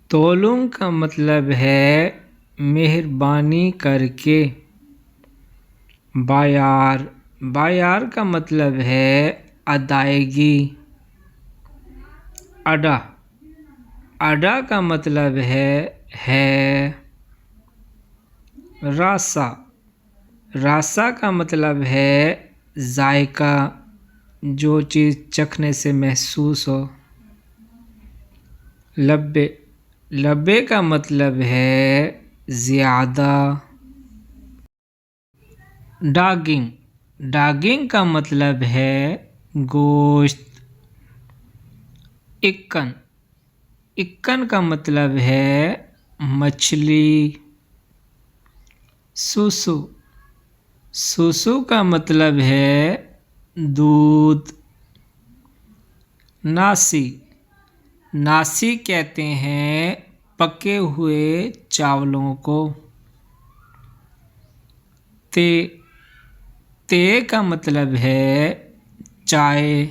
तोलूं का मतलब है मेहरबानी करके। बायार, बायार का मतलब है अदायगी। अडा, अडा का मतलब है। रासा, रासा का मतलब है जायका, जो चीज़ चखने से महसूस हो। लब्बे, लब्बे का मतलब है ज़्यादा। डागिंग, डागिंग का मतलब है गोश्त। इक्कन, इक्कन का मतलब है मछली। सुसु, सुसु का मतलब है दूध। नासी, नासी कहते हैं पके हुए चावलों को। ते, ते का मतलब है चाय।